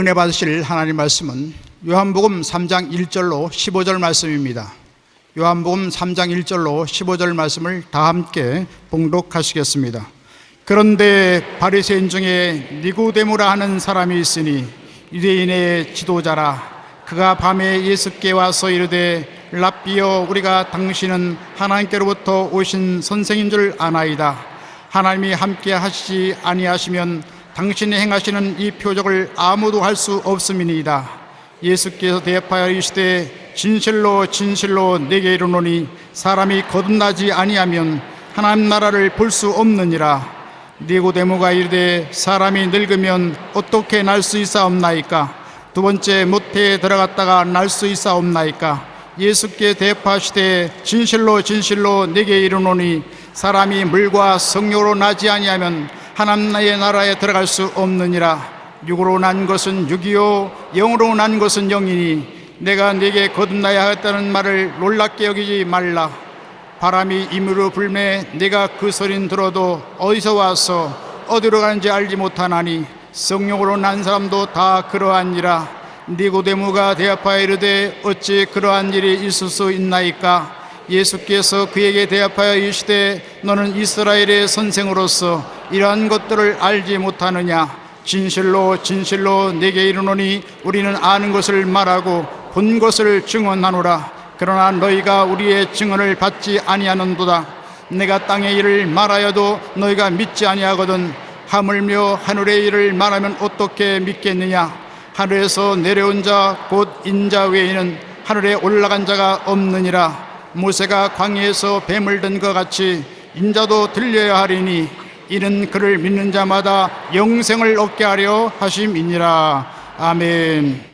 은혜 받으실 하나님 말씀은 요한복음 3장 1절로 15절 말씀입니다. 요한복음 3장 1절로 15절 말씀을 다 함께 봉독하시겠습니다. 그런데 바리새인 중에 니고데모라 하는 사람이 있으니 유대인의 지도자라. 그가 밤에 예수께 와서 이르되 랍비여, 우리가 당신은 하나님께로부터 오신 선생인 줄 아나이다. 하나님이 함께 하시지 아니하시면 당신이 행하시는 이 표적을 아무도 할 수 없음이니이다. 예수께서 대답하여 이르시되 진실로 진실로 내게 이르노니 사람이 거듭나지 아니하면 하나님 나라를 볼 수 없느니라. 니고데모가 이르되 사람이 늙으면 어떻게 날 수 있사옵나이까? 두 번째 모태에 들어갔다가 날 수 있사옵나이까? 예수께 대답하시되 진실로 진실로 내게 이르노니 사람이 물과 성령으로 나지 아니하면 하나님의 나라에 들어갈 수 없느니라. 육으로 난 것은 육이요 영으로 난 것은 영이니 내가 네게 거듭나야 하겠다는 말을 놀랍게 여기지 말라. 바람이 임으로 불매 내가 그 소리는 들어도 어디서 와서 어디로 가는지 알지 못하나니 성령으로 난 사람도 다 그러하니라. 니고데모가 대답하여 이르되 어찌 그러한 일이 있을 수 있나이까? 예수께서 그에게 대답하여 이르시되 너는 이스라엘의 선생으로서 이러한 것들을 알지 못하느냐? 진실로 진실로 내게 이르노니 우리는 아는 것을 말하고 본 것을 증언하노라. 그러나 너희가 우리의 증언을 받지 아니하는도다. 내가 땅의 일을 말하여도 너희가 믿지 아니하거든 하물며 하늘의 일을 말하면 어떻게 믿겠느냐? 하늘에서 내려온 자 곧 인자 외에는 하늘에 올라간 자가 없느니라. 모세가 광야에서 뱀을 든 것 같이 인자도 들려야 하리니 이는 그를 믿는 자마다 영생을 얻게 하려 하심이니라. 아멘.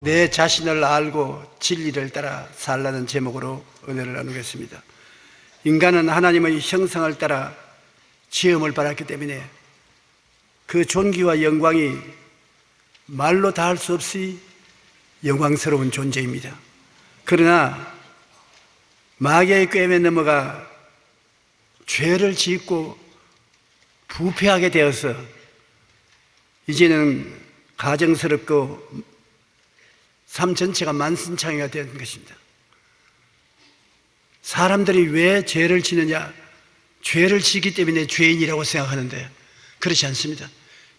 내 자신을 알고 진리를 따라 살라는 제목으로 은혜를 나누겠습니다. 인간은 하나님의 형상을 따라 지음을 받았기 때문에 그 존귀와 영광이 말로 다 할 수 없이 영광스러운 존재입니다. 그러나 마귀의 꾀에 넘어가 죄를 짓고 부패하게 되어서 이제는 가정스럽고 삶 전체가 만신창이가 되는 것입니다. 사람들이 왜 죄를 지느냐? 죄를 지기 때문에 죄인이라고 생각하는데 그렇지 않습니다.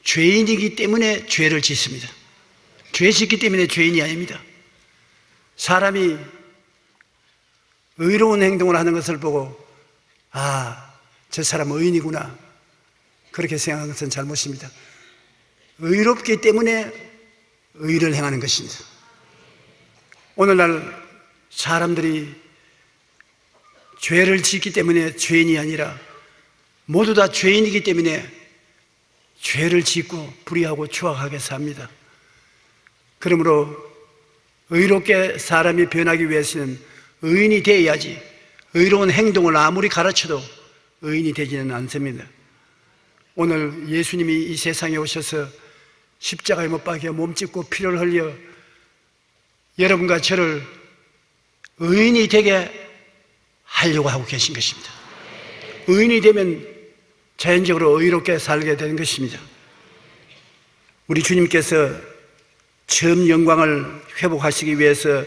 죄인이기 때문에 죄를 짓습니다. 죄 짓기 때문에 죄인이 아닙니다. 사람이 의로운 행동을 하는 것을 보고 저 사람 의인이구나 그렇게 생각하는 것은 잘못입니다. 의롭기 때문에 의를 행하는 것입니다. 오늘날 사람들이 죄를 짓기 때문에 죄인이 아니라 모두 다 죄인이기 때문에 죄를 짓고 불의하고 추악하게 삽니다. 그러므로 의롭게 사람이 변하기 위해서는 의인이 되어야지 의로운 행동을 아무리 가르쳐도 의인이 되지는 않습니다. 오늘 예수님이 이 세상에 오셔서 십자가에 못 박혀 몸짓고 피를 흘려 여러분과 저를 의인이 되게 하려고 하고 계신 것입니다. 의인이 되면 자연적으로 의롭게 살게 되는 것입니다. 우리 주님께서 처음 영광을 회복하시기 위해서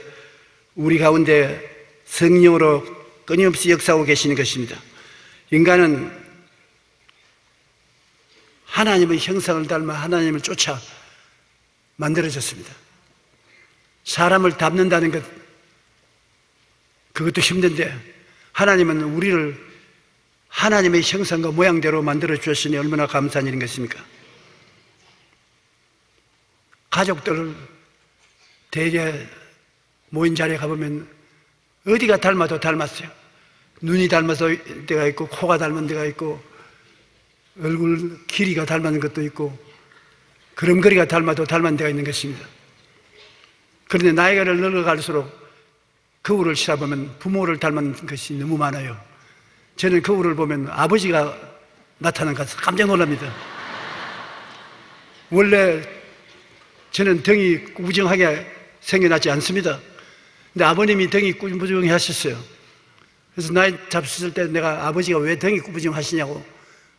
우리 가운데 성령으로 끊임없이 역사하고 계시는 것입니다. 인간은 하나님의 형상을 닮아 하나님을 쫓아 만들어졌습니다. 사람을 닮는다는 것, 그것도 힘든데 하나님은 우리를 하나님의 형상과 모양대로 만들어 주셨으니 얼마나 감사한 일인 것입니까? 가족들 대개 모인 자리에 가보면 어디가 닮아도 닮았어요. 눈이 닮아서 데가 있고 코가 닮은 데가 있고 얼굴 길이가 닮은 것도 있고 걸음걸이가 닮아도 닮은 데가 있는 것입니다. 그런데 나이가 늙어갈수록 거울을 쳐다보면 부모를 닮은 것이 너무 많아요. 저는 거울을 보면 아버지가 나타난 것 같아서 깜짝 놀랍니다. 원래 저는 등이 꾸부정하게 생겨나지 않습니다. 근데 아버님이 등이 꾸부정해 하셨어요. 그래서 나이 잡수실 때 내가 아버지가 왜 등이 꾸부정하시냐고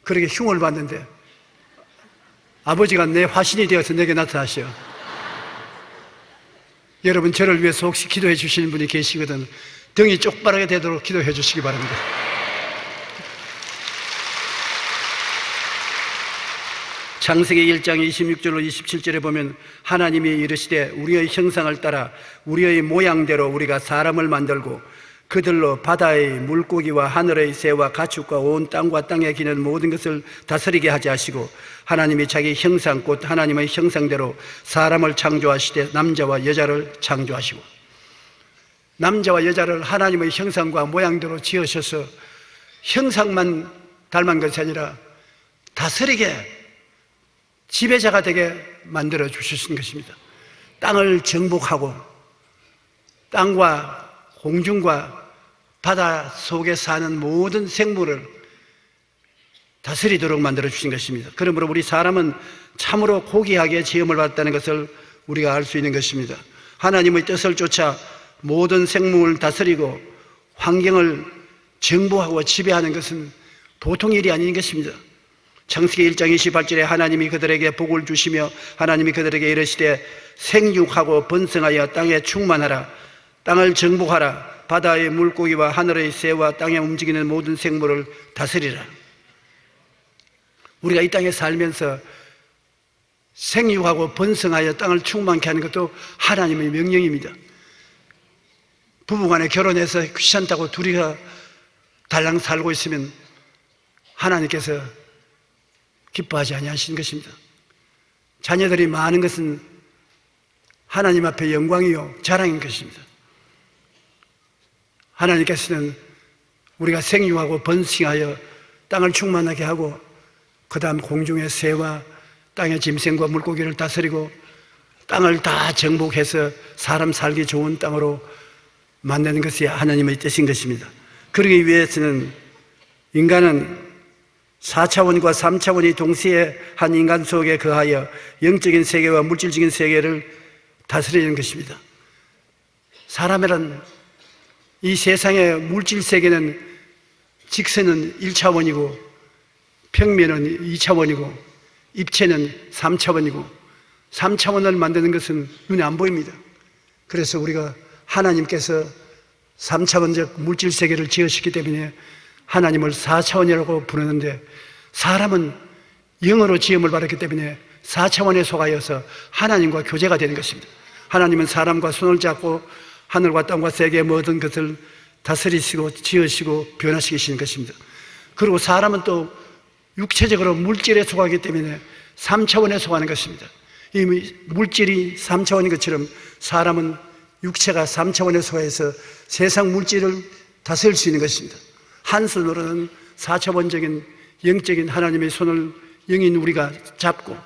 그렇게 흉을 봤는데 아버지가 내 화신이 되어서 내게 나타나셔. 여러분, 저를 위해서 혹시 기도해 주시는 분이 계시거든 등이 쪽바라게 되도록 기도해 주시기 바랍니다. 창세기 1장 26절로 27절에 보면 하나님이 이르시되 우리의 형상을 따라 우리의 모양대로 우리가 사람을 만들고 그들로 바다의 물고기와 하늘의 새와 가축과 온 땅과 땅에 기는 모든 것을 다스리게 하지 하시고 하나님이 자기 형상 곧 하나님의 형상대로 사람을 창조하시되 남자와 여자를 창조하시고, 남자와 여자를 하나님의 형상과 모양대로 지으셔서 형상만 닮은 것이 아니라 다스리게 지배자가 되게 만들어 주셨던 것입니다. 땅을 정복하고 땅과 공중과 바다 속에 사는 모든 생물을 다스리도록 만들어 주신 것입니다. 그러므로 우리 사람은 참으로 고귀하게 지음을 받았다는 것을 우리가 알 수 있는 것입니다. 하나님의 뜻을 쫓아 모든 생물을 다스리고 환경을 정복하고 지배하는 것은 보통 일이 아닌 것입니다. 창세기 1장 28절에 하나님이 그들에게 복을 주시며 하나님이 그들에게 이르시되 생육하고 번성하여 땅에 충만하라, 땅을 정복하라, 바다의 물고기와 하늘의 새와 땅에 움직이는 모든 생물을 다스리라. 우리가 이 땅에 살면서 생육하고 번성하여 땅을 충만케 하는 것도 하나님의 명령입니다. 부부간에 결혼해서 귀찮다고 둘이가 달랑 살고 있으면 하나님께서 기뻐하지 아니하시는 것입니다. 자녀들이 많은 것은 하나님 앞에 영광이요 자랑인 것입니다. 하나님께서는 우리가 생육하고 번성하여 땅을 충만하게 하고 그 다음 공중의 새와 땅의 짐승과 물고기를 다스리고 땅을 다 정복해서 사람 살기 좋은 땅으로 만드는 것이 하나님의 뜻인 것입니다. 그러기 위해서는 인간은 4차원과 3차원이 동시에 한 인간 속에 거하여 영적인 세계와 물질적인 세계를 다스리는 것입니다. 사람이란 이 세상의 물질 세계는 직선은 1차원이고 평면은 2차원이고 입체는 3차원이고 3차원을 만드는 것은 눈에 안 보입니다. 그래서 우리가 하나님께서 3차원적 물질 세계를 지으셨기 때문에 하나님을 4차원이라고 부르는데 사람은 영으로 지음을 받았기 때문에 4차원에 속하여서 하나님과 교제가 되는 것입니다. 하나님은 사람과 손을 잡고 하늘과 땅과 세계의 모든 것을 다스리시고 지으시고 변화시키시는 것입니다. 그리고 사람은 또 육체적으로 물질에 속하기 때문에 3차원에 속하는 것입니다. 이 물질이 3차원인 것처럼 사람은 육체가 3차원에 속해서 세상 물질을 다스릴 수 있는 것입니다. 한 손으로는 4차원적인 영적인 하나님의 손을 영인 우리가 잡고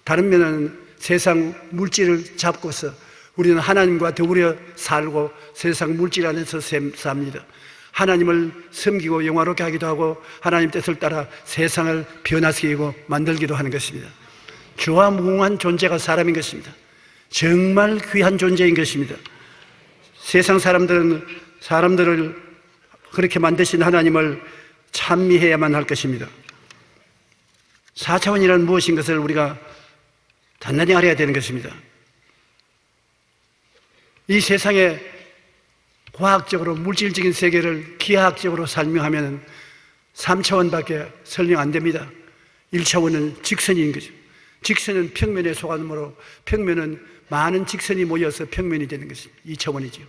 다른 면은 세상 물질을 잡고서 우리는 하나님과 더불어 살고 세상 물질 안에서 삽니다. 하나님을 섬기고 영화롭게 하기도 하고 하나님 뜻을 따라 세상을 변화시키고 만들기도 하는 것입니다. 주와 무궁한 존재가 사람인 것입니다. 정말 귀한 존재인 것입니다. 세상 사람들을 그렇게 만드신 하나님을 찬미해야만 할 것입니다. 4차원이라는 무엇인 것을 우리가 단단히 알아야 되는 것입니다. 이 세상에 과학적으로 물질적인 세계를 기하학적으로 설명하면 3차원밖에 설명 안 됩니다. 1차원은 직선인 거죠. 직선은 평면에 속하므로 평면은 많은 직선이 모여서 평면이 되는 것입니다. 2차원이죠.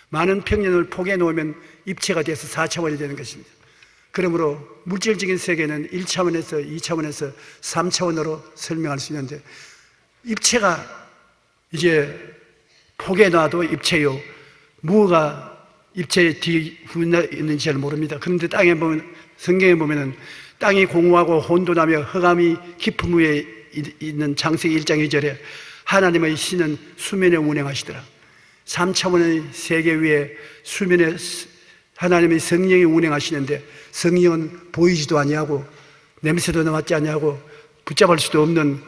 많은 평면을 포개해 놓으면 입체가 돼서 4차원이 되는 것입니다. 그러므로 물질적인 세계는 1차원에서 2차원에서 3차원으로 설명할 수 있는데 입체가 이제 포개해 놔도 입체요. 무엇가 입체에 뒤후에 있는지 잘 모릅니다. 그런데 땅에 보면, 성경에 보면은 땅이 공허하고 혼돈하며 흑암이 깊은 위에 있는 창세기 1장 2절에 하나님의 신은 수면에 운행하시더라. 3차원의 세계 위에 수면에 하나님의 성령이 운행하시는데 성령은 보이지도 아니하고 냄새도 나지 아니하고 붙잡을 수도 없는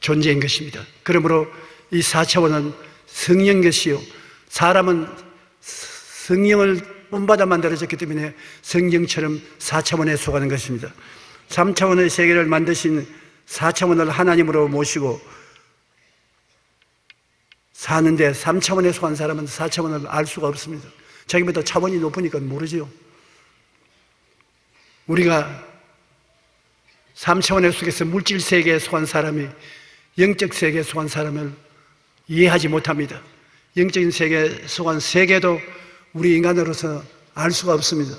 존재인 것입니다. 그러므로 이 4차원은 성령 것이요. 사람은 성령을 본받아 만들어졌기 때문에 성령처럼 4차원에 속하는 것입니다. 3차원의 세계를 만드신 4차원을 하나님으로 모시고 사는데 3차원에 속한 사람은 4차원을 알 수가 없습니다. 자기보다 차원이 높으니까 모르죠. 우리가 3차원의 속에서 물질 세계에 속한 사람이 영적 세계에 속한 사람을 이해하지 못합니다. 영적인 세계에 속한 세계도 우리 인간으로서 알 수가 없습니다.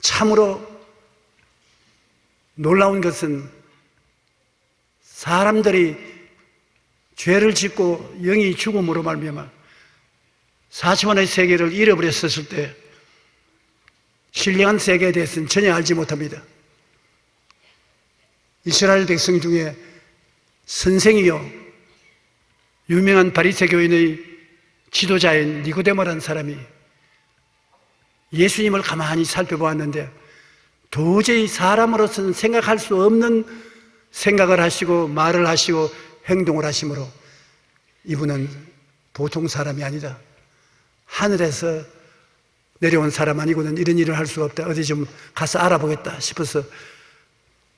참으로 놀라운 것은 사람들이 죄를 짓고 영이 죽음으로 말미암아 4차원의 세계를 잃어버렸을 때 신령한 세계에 대해서는 전혀 알지 못합니다. 이스라엘 백성 중에 선생이요 유명한 바리새 교인의 지도자인 니고데모라는 사람이 예수님을 가만히 살펴보았는데 도저히 사람으로서는 생각할 수 없는 생각을 하시고 말을 하시고 행동을 하시므로 이분은 보통 사람이 아니다. 하늘에서 내려온 사람 아니고는 이런 일을 할 수가 없다. 어디 좀 가서 알아보겠다 싶어서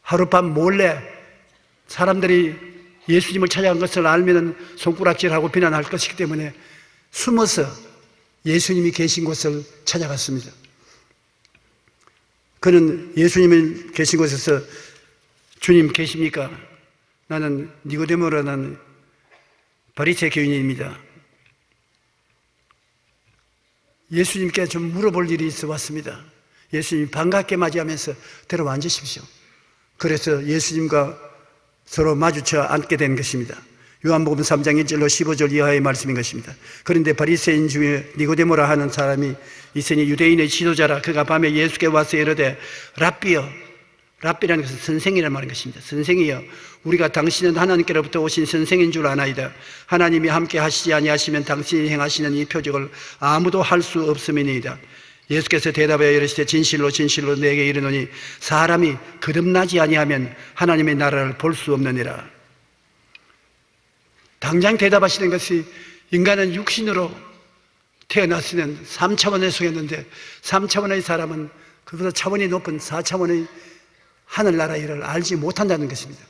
하룻밤 몰래 사람들이 예수님을 찾아간 것을 알면 손가락질하고 비난할 것이기 때문에 숨어서 예수님이 계신 곳을 찾아갔습니다. 그는 예수님이 계신 곳에서 주님 계십니까? 나는 니고데모라는 바리새 교인입니다. 예수님께 좀 물어볼 일이 있어 왔습니다. 예수님이 반갑게 맞이하면서 들어와 앉으십시오. 그래서 예수님과 서로 마주쳐 앉게 된 것입니다. 요한복음 3장 1절로 15절 이하의 말씀인 것입니다. 그런데 바리새인 중에 니고데모라 하는 사람이 있으니 유대인의 지도자라. 그가 밤에 예수께 와서 이르되 랍비여, 랍비라는 것은 선생이라는 말인 것입니다. 선생이여, 우리가 당신은 하나님께로부터 오신 선생인 줄 아나이다. 하나님이 함께 하시지 아니하시면 당신이 행하시는 이 표적을 아무도 할 수 없음이니이다. 예수께서 대답하여 이르시되 진실로 진실로 내게 이르노니 사람이 거듭나지 아니하면 하나님의 나라를 볼 수 없느니라. 당장 대답하시는 것이 인간은 육신으로 태어났으면 3차원에 속했는데 3차원의 사람은 그보다 차원이 높은 4차원의 하늘나라 일을 알지 못한다는 것입니다.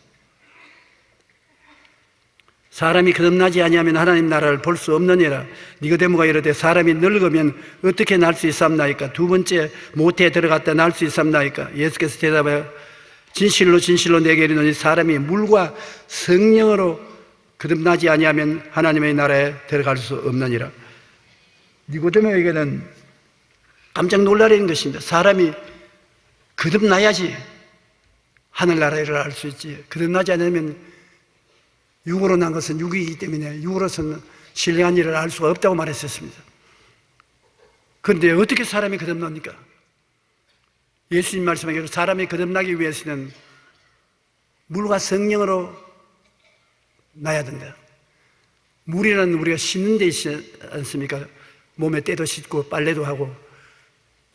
사람이 거듭나지 아니하면 하나님 나라를 볼 수 없느니라. 니고데모가 이르되 사람이 늙으면 어떻게 날 수 있삼나이까? 두 번째 모태에 들어갔다 날 수 있삼나이까? 예수께서 대답하여 진실로 진실로 내게 이르노니 사람이 물과 성령으로 거듭나지 아니하면 하나님의 나라에 들어갈 수 없느니라. 니고데모에게는 깜짝 놀라는 것입니다. 사람이 거듭나야지 하늘나라를 알 수 있지. 거듭나지 않으면 육으로 난 것은 육이기 때문에 육으로서는 신령한 일을 알 수가 없다고 말했었습니다. 그런데 어떻게 사람이 거듭납니까? 예수님 말씀하기로 사람이 거듭나기 위해서는 물과 성령으로 나야 된다. 물이라는 우리가 씻는 데 있지 않습니까? 몸에 때도 씻고 빨래도 하고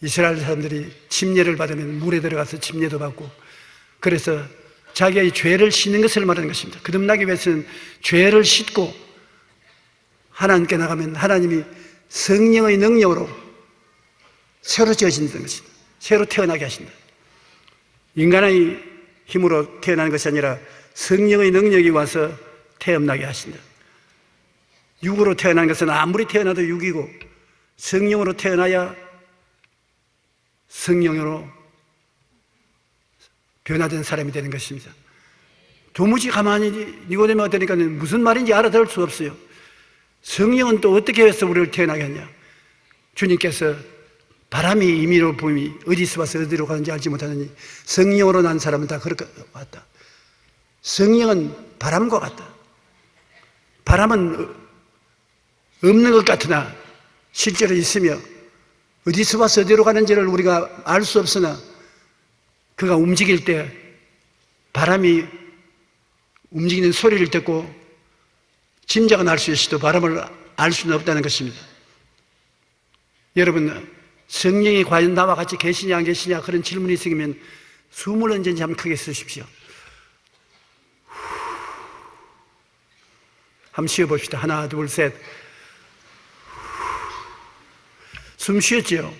이스라엘 사람들이 침례를 받으면 물에 들어가서 침례도 받고 그래서 자기의 죄를 씻는 것을 말하는 것입니다. 거듭나기 위해서는 죄를 씻고 하나님께 나가면 하나님이 성령의 능력으로 새로 지어진다는 것입니다. 새로 태어나게 하신다. 인간의 힘으로 태어나는 것이 아니라 성령의 능력이 와서 태어나게 하신다. 육으로 태어난 것은 아무리 태어나도 육이고 성령으로 태어나야 성령으로 변화된 사람이 되는 것입니다. 도무지 가만히 니고데모가 되니까 무슨 말인지 알아들을 수 없어요. 성령은 또 어떻게 해서 우리를 태어나게 하냐? 주님께서 바람이 임의로 봄이 어디서 와서 어디로 가는지 알지 못하느니 성령으로 난 사람은 다 그렇게 왔다. 성령은 바람과 같다. 바람은 없는 것 같으나 실제로 있으며 어디서 와서 어디로 가는지를 우리가 알 수 없으나 그가 움직일 때 바람이 움직이는 소리를 듣고 짐작은 할 수 있어도 바람을 알 수는 없다는 것입니다. 여러분, 성령이 과연 나와 같이 계시냐 안 계시냐 그런 질문이 있으면 숨을 언제든지 한번 크게 쓰십시오. 한번 쉬어봅시다. 하나, 둘, 셋. 숨 쉬었지요?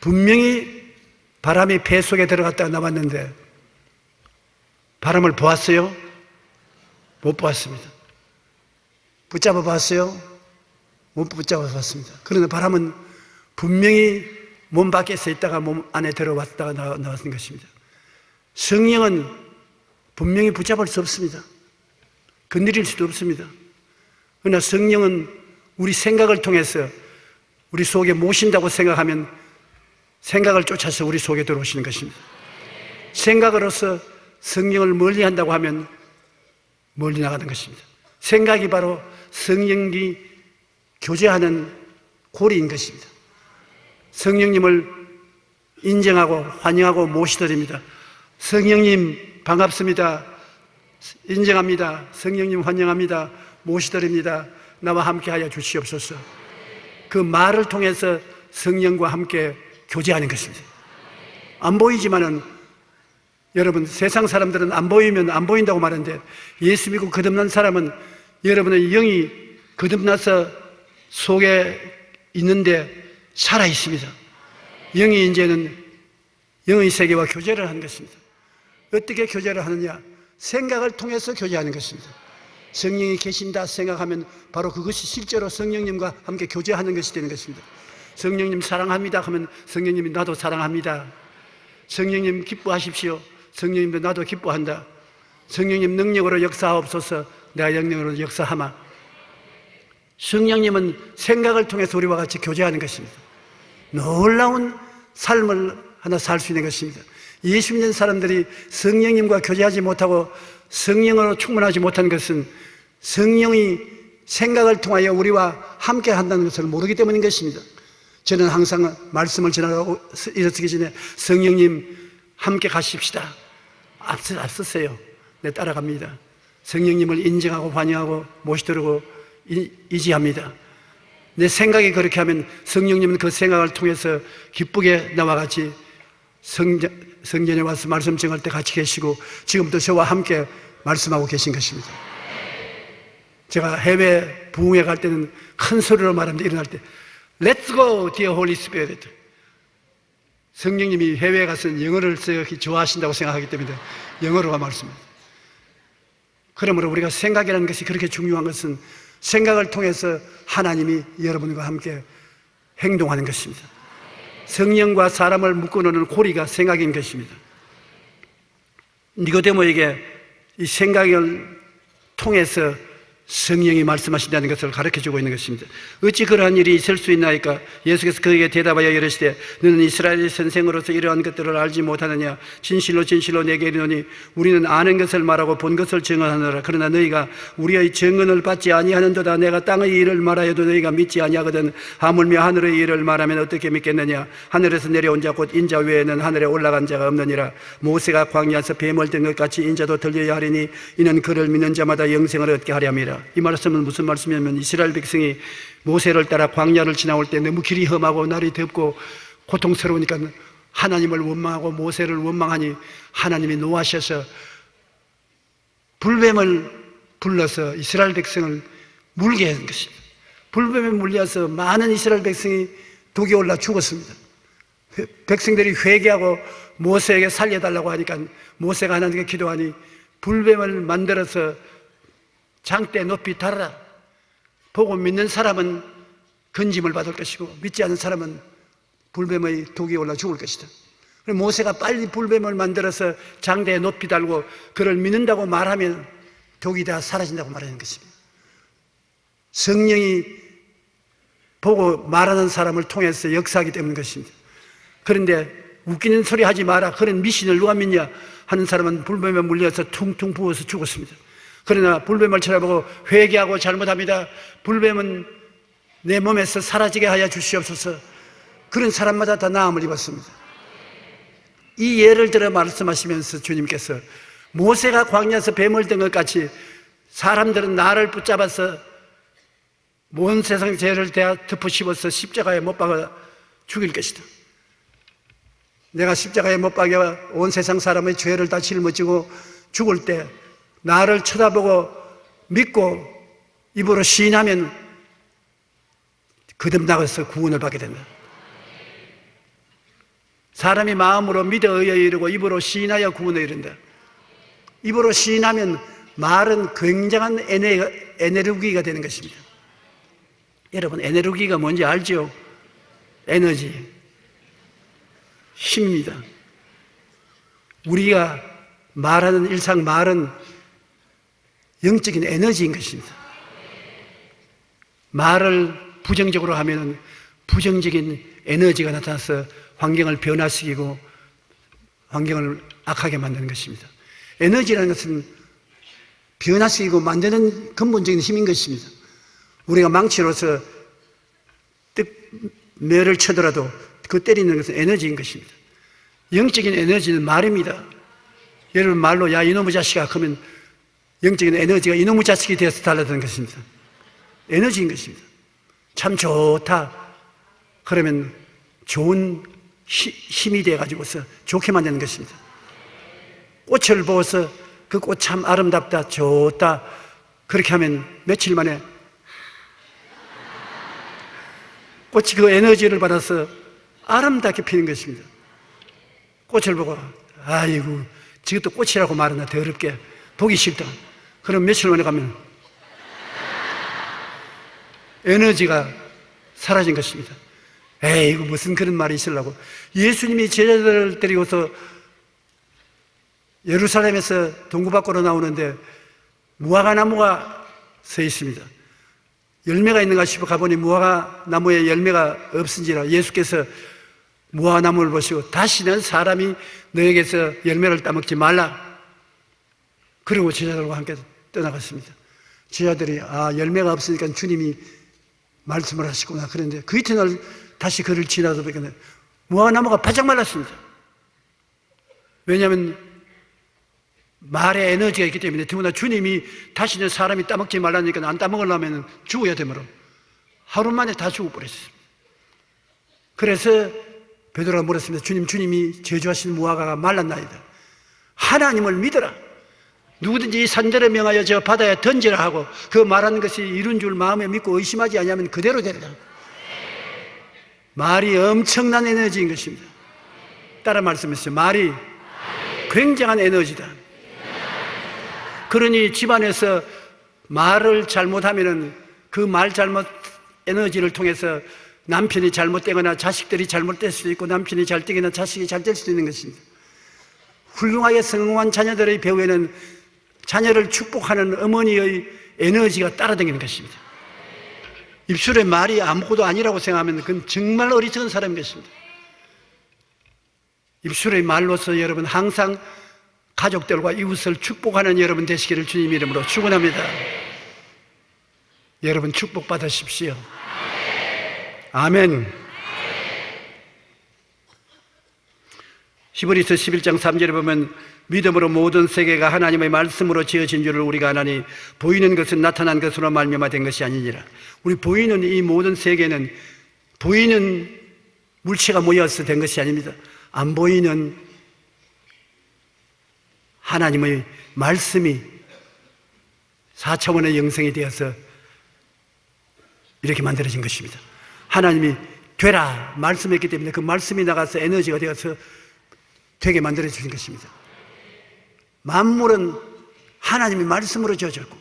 분명히 바람이 배 속에 들어갔다가 나왔는데 바람을 보았어요? 못 보았습니다. 붙잡아 봤어요? 못 붙잡아 봤습니다. 그러나 바람은 분명히 몸 밖에서 있다가 몸 안에 들어왔다가 나왔는 것입니다. 성령은 분명히 붙잡을 수 없습니다. 건드릴 수도 없습니다. 그러나 성령은 우리 생각을 통해서 우리 속에 모신다고 생각하면 생각을 쫓아서 우리 속에 들어오시는 것입니다. 생각으로서 성령을 멀리 한다고 하면 멀리 나가는 것입니다. 생각이 바로 성령이 교제하는 고리인 것입니다. 성령님을 인정하고 환영하고 모시드립니다. 성령님 반갑습니다. 인정합니다. 성령님 환영합니다. 모시드립니다. 나와 함께하여 주시옵소서. 그 말을 통해서 성령과 함께 교제하는 것입니다. 안 보이지만은 여러분, 세상 사람들은 안 보이면 안 보인다고 말하는데 예수 믿고 거듭난 사람은 여러분의 영이 거듭나서 속에 있는데 살아 있습니다. 영이 이제는 영의 세계와 교제를 하는 것입니다. 어떻게 교제를 하느냐? 생각을 통해서 교제하는 것입니다. 성령이 계신다 생각하면 바로 그것이 실제로 성령님과 함께 교제하는 것이 되는 것입니다. 성령님 사랑합니다 하면 성령님이 나도 사랑합니다. 성령님 기뻐하십시오. 성령님도 나도 기뻐한다. 성령님 능력으로 역사하옵소서. 내가 영능으로 역사하마. 성령님은 생각을 통해서 우리와 같이 교제하는 것입니다. 놀라운 삶을 하나 살 수 있는 것입니다. 예수 믿는 사람들이 성령님과 교제하지 못하고 성령으로 충분하지 못한 것은 성령이 생각을 통하여 우리와 함께 한다는 것을 모르기 때문인 것입니다. 저는 항상 말씀을 전하고 일어서기 전에 성령님 함께 가십시다. 앞서세요. 네, 따라갑니다. 성령님을 인정하고 환영하고 모시도록 의지합니다. 내 생각이 그렇게 하면 성령님은 그 생각을 통해서 기쁘게 나와 같이 성전에 와서 말씀 전할 때 같이 계시고 지금도 저와 함께 말씀하고 계신 것입니다. 제가 해외 부흥회 갈 때는 큰 소리로 말합니다. 일어날 때 Let's go, dear Holy Spirit. 성령님이 해외에 가서는 영어를 좋아하신다고 생각하기 때문에 영어로가 말씀입니다. 그러므로 우리가 생각이라는 것이 그렇게 중요한 것은 생각을 통해서 하나님이 여러분과 함께 행동하는 것입니다. 성령과 사람을 묶어놓는 고리가 생각인 것입니다. 니고데모에게 이 생각을 통해서 성령이 말씀하신다는 것을 가르쳐주고 있는 것입니다. 어찌 그러한 일이 있을 수 있나이까? 예수께서 그에게 대답하여 이르시되 너는 이스라엘의 선생으로서 이러한 것들을 알지 못하느냐? 진실로 진실로 내게 이르노니 우리는 아는 것을 말하고 본 것을 증언하노라. 그러나 너희가 우리의 증언을 받지 아니하는도다. 내가 땅의 일을 말하여도 너희가 믿지 아니하거든. 하물며 하늘의 일을 말하면 어떻게 믿겠느냐? 하늘에서 내려온 자 곧 인자 외에는 하늘에 올라간 자가 없느니라. 모세가 광야에서 뱀을 든 것 같이 인자도 들려야 하리니 이는 그를 믿는 자마다 영생을 얻게 하려 함이라. 이 말씀은 무슨 말씀이냐면 이스라엘 백성이 모세를 따라 광야를 지나올 때 너무 길이 험하고 날이 덥고 고통스러우니까 하나님을 원망하고 모세를 원망하니 하나님이 노하셔서 불뱀을 불러서 이스라엘 백성을 물게 한 것입니다. 불뱀에 물려서 많은 이스라엘 백성이 독이 올라 죽었습니다. 백성들이 회개하고 모세에게 살려달라고 하니까 모세가 하나님께 기도하니 불뱀을 만들어서 장대 높이 달아라. 보고 믿는 사람은 건짐을 받을 것이고 믿지 않는 사람은 불뱀의 독이 올라 죽을 것이다. 그래서 모세가 빨리 불뱀을 만들어서 장대에 높이 달고 그를 믿는다고 말하면 독이 다 사라진다고 말하는 것입니다. 성령이 보고 말하는 사람을 통해서 역사하기 때문인 것입니다. 그런데 웃기는 소리 하지 마라. 그런 미신을 누가 믿냐 하는 사람은 불뱀에 물려서 퉁퉁 부어서 죽었습니다. 그러나 불뱀을 쳐다보고 회개하고 잘못합니다. 불뱀은 내 몸에서 사라지게 하여 주시옵소서. 그런 사람마다 다 나음을 입었습니다. 이 예를 들어 말씀하시면서 주님께서 모세가 광야에서 뱀을 든 것 같이 사람들은 나를 붙잡아서 온 세상 죄를 다 덮어씌워서 십자가에 못 박아 죽일 것이다. 내가 십자가에 못 박아 온 세상 사람의 죄를 다 짊어지고 죽을 때 나를 쳐다보고 믿고 입으로 시인하면 거듭나가서 구원을 받게 된다. 사람이 마음으로 믿어 의에 이르고 입으로 시인하여 구원에 이른다. 입으로 시인하면 말은 굉장한 에너지가 되는 것입니다. 여러분, 에너지가 뭔지 알죠? 에너지, 힘입니다. 우리가 말하는 일상 말은 영적인 에너지인 것입니다. 말을 부정적으로 하면 부정적인 에너지가 나타나서 환경을 변화시키고 환경을 악하게 만드는 것입니다. 에너지라는 것은 변화시키고 만드는 근본적인 힘인 것입니다. 우리가 망치로서 멸을 쳐더라도 그 때리는 것은 에너지인 것입니다. 영적인 에너지는 말입니다. 여러분 말로 야 이놈의 자식아 그러면 영적인 에너지가 이놈의 자식이 되어서 달라드는 것입니다. 에너지인 것입니다. 참 좋다 그러면 좋은 힘이 되어가지고서 좋게 만드는 것입니다. 꽃을 보아서 그 꽃 참 아름답다 좋다 그렇게 하면 며칠 만에 꽃이 그 에너지를 받아서 아름답게 피는 것입니다. 꽃을 보고 아이고 저것도 꽃이라고 말하나 더럽게 보기 싫다. 그럼 며칠 만에 가면 에너지가 사라진 것입니다. 에이 이거 무슨 그런 말이 있으려고. 예수님이 제자들을 데리고서 예루살렘에서 동구 밖으로 나오는데 무화과 나무가 서 있습니다. 열매가 있는가 싶어 가보니 무화과 나무에 열매가 없은지라 예수께서 무화과 나무를 보시고 다시는 사람이 너에게서 열매를 따먹지 말라. 그리고 제자들과 함께 떠나갔습니다. 제자들이 열매가 없으니까 주님이 말씀을 하시구나 그런데 그 이튿날 다시 그를 지나서 보니까 무화과 나무가 바짝 말랐습니다. 왜냐하면 말에 에너지가 있기 때문에 더구나 주님이 다시는 사람이 따먹지 말라니까 안 따먹으려면 죽어야 되므로 하루 만에 다 죽어버렸어요. 그래서 베드로가 물었습니다. 주님이 저주하신 무화과가 말랐나이다. 하나님을 믿어라. 누구든지 이 산들을 명하여 저 바다에 던지라 하고 그 말하는 것이 이룬 줄 마음에 믿고 의심하지 아니하면 그대로 되리라. 말이 엄청난 에너지인 것입니다. 따라 말씀했어요. 말이 굉장한 에너지다. 그러니 집안에서 말을 잘못하면 그 말 잘못 에너지를 통해서 남편이 잘못되거나 자식들이 잘못될 수도 있고 남편이 잘 되거나 자식이 잘 될 수도 있는 것입니다. 훌륭하게 성공한 자녀들의 배후에는 자녀를 축복하는 어머니의 에너지가 따라다니는 것입니다. 입술에 말이 아무것도 아니라고 생각하면 그건 정말 어리석은 사람인 것입니다. 입술의 말로서 여러분 항상 가족들과 이웃을 축복하는 여러분 되시기를 주님 이름으로 축원합니다. 여러분 축복받으십시오. 아멘. 히브리서 11장 3절에 보면 믿음으로 모든 세계가 하나님의 말씀으로 지어진 줄을 우리가 아나니 보이는 것은 나타난 것으로 말미암아 된 것이 아니니라. 우리 보이는 이 모든 세계는 보이는 물체가 모여서 된 것이 아닙니다. 안 보이는 하나님의 말씀이 4차원의 영성이 되어서 이렇게 만들어진 것입니다. 하나님이 되라 말씀했기 때문에 그 말씀이 나가서 에너지가 되어서 되게 만들어 주신 것입니다. 만물은 하나님의 말씀으로 지어졌고